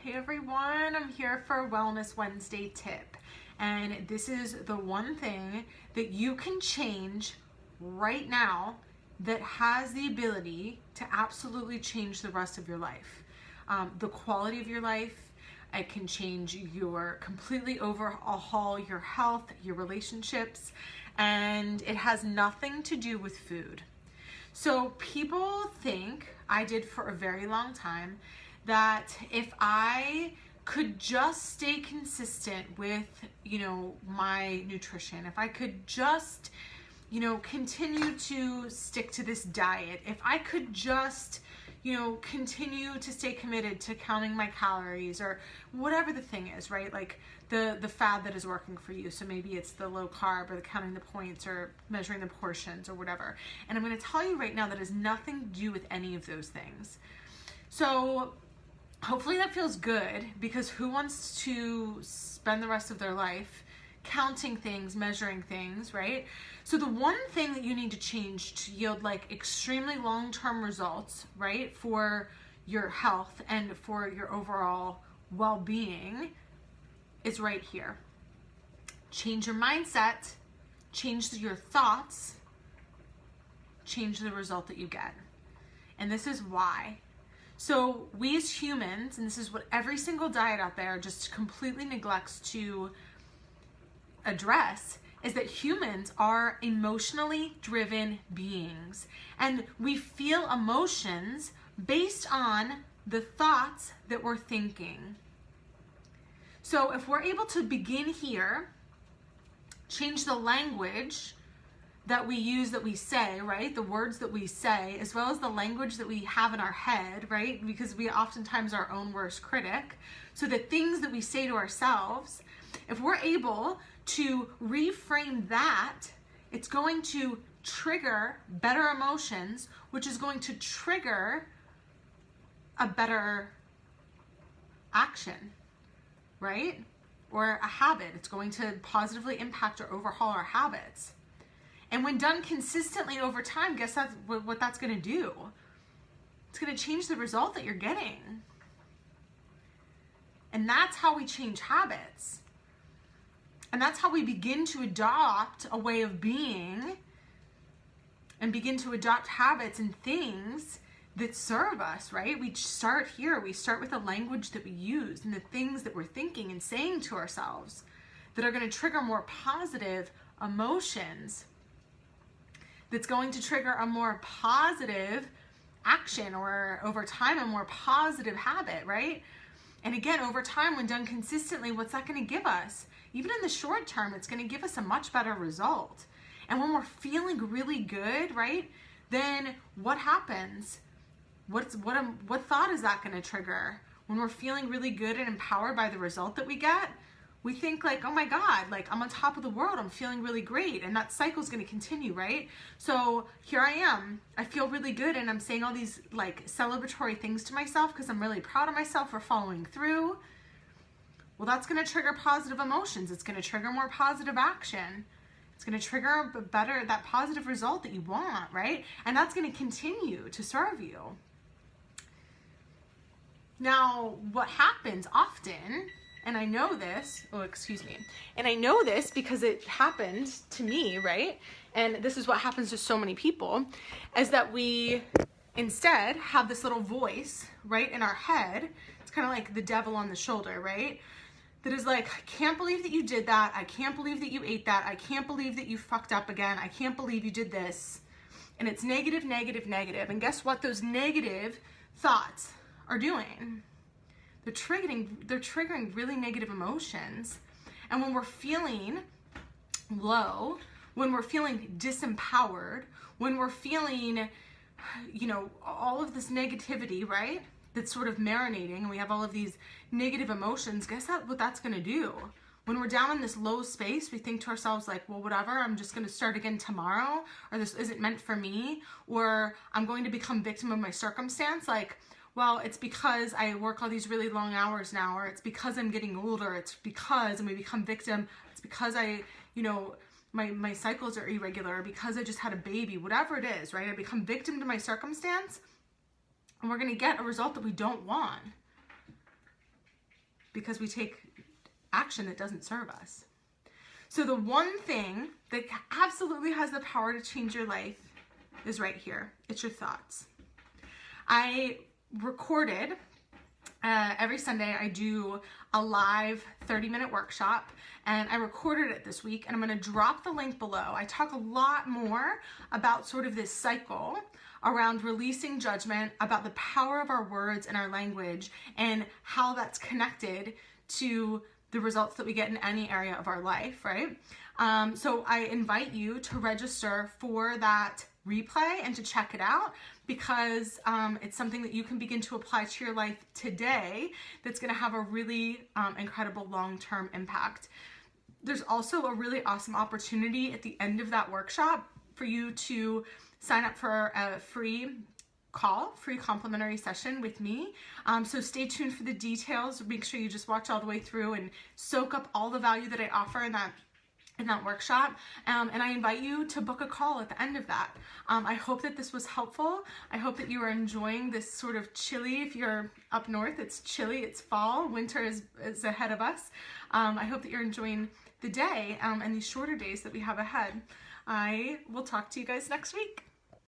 Hey everyone, I'm here for Wellness Wednesday tip. And this is the one thing that you can change right now that has the ability to absolutely change the rest of your life. The quality of your life, it can change completely overhaul your health, your relationships, and it has nothing to do with food. So people think, I did for a very long time, that if I could just stay consistent with, my nutrition, if I could just, continue to stick to this diet, if I could just, continue to stay committed to counting my calories or whatever the thing is, right? Like the fad that is working for you. So maybe it's the low carb or the counting the points or measuring the portions or whatever. And I'm going to tell you right now that has nothing to do with any of those things. So hopefully that feels good, because who wants to spend the rest of their life counting things, measuring things, right? So the one thing that you need to change to yield like extremely long-term results, right, for your health and for your overall well-being is right here. Change your mindset, change your thoughts, change the result that you get. And this is why. So we as humans, and this is what every single diet out there just completely neglects to address, is that humans are emotionally driven beings. And we feel emotions based on the thoughts that we're thinking. So if we're able to begin here, change the language that we use, that we say, right? The words that we say, as well as the language that we have in our head, right? Because we oftentimes are our own worst critic. So the things that we say to ourselves, if we're able to reframe that, it's going to trigger better emotions, which is going to trigger a better action, right? Or a habit. It's going to positively impact or overhaul our habits. And when done consistently over time, guess that's what that's going to do? It's going to change the result that you're getting. And that's how we change habits. And that's how we begin to adopt a way of being and begin to adopt habits and things that serve us, right? We start here. We start with the language that we use and the things that we're thinking and saying to ourselves that are going to trigger more positive emotions, that's going to trigger a more positive action, or over time a more positive habit, right? And again, over time, when done consistently, what's that going to give us? Even in the short term, it's going to give us a much better result. And when we're feeling really good, right, then what happens? What thought is that going to trigger? When we're feeling really good and empowered by the result that we get, we think like, oh my God, like I'm on top of the world, I'm feeling really great. And that cycle is going to continue, right? So here I am, I feel really good, and I'm saying all these like celebratory things to myself because I'm really proud of myself for following through. Well, that's going to trigger positive emotions. It's going to trigger more positive action. It's going to trigger that positive result that you want, right? And that's going to continue to serve you. Now, what happens often, and I know this, and I know this because it happened to me, right? And this is what happens to so many people, is that we instead have this little voice, right, in our head. It's kind of like the devil on the shoulder, right? That is like, I can't believe that you did that. I can't believe that you ate that. I can't believe that you fucked up again. I can't believe you did this. And it's negative, negative, negative. And guess what those negative thoughts are doing? They're triggering really negative emotions. And when we're feeling low, when we're feeling disempowered, when we're feeling, all of this negativity, right, that's sort of marinating, and we have all of these negative emotions, guess what that's going to do? When we're down in this low space, we think to ourselves like, well, whatever, I'm just going to start again tomorrow, or this isn't meant for me, or I'm going to become victim of my circumstance. Like, well, it's because I work all these really long hours now, or it's because I'm getting older, it's because, and we become victim, it's because I, my cycles are irregular, or because I just had a baby, whatever it is, right? I become victim to my circumstance, and we're going to get a result that we don't want. because we take action that doesn't serve us. So the one thing that absolutely has the power to change your life is right here. It's your thoughts. I recorded, every Sunday I do a live 30-minute workshop, and I recorded it this week, and I'm going to drop the link below. I talk a lot more about sort of this cycle around releasing judgment, about the power of our words and our language, and how that's connected to the results that we get in any area of our life, right? So I invite you to register for that replay and to check it out, because it's something that you can begin to apply to your life today that's going to have a really incredible long-term impact. There's also a really awesome opportunity at the end of that workshop for you to sign up for a free complimentary session with me. So stay tuned for the details. Make sure you just watch all the way through and soak up all the value that I offer in that workshop. And I invite you to book a call at the end of that. I hope that this was helpful. I hope that you are enjoying this sort of chilly, if you're up north, it's chilly, it's fall, winter is ahead of us. I hope that you're enjoying the day and these shorter days that we have ahead. I will talk to you guys next week.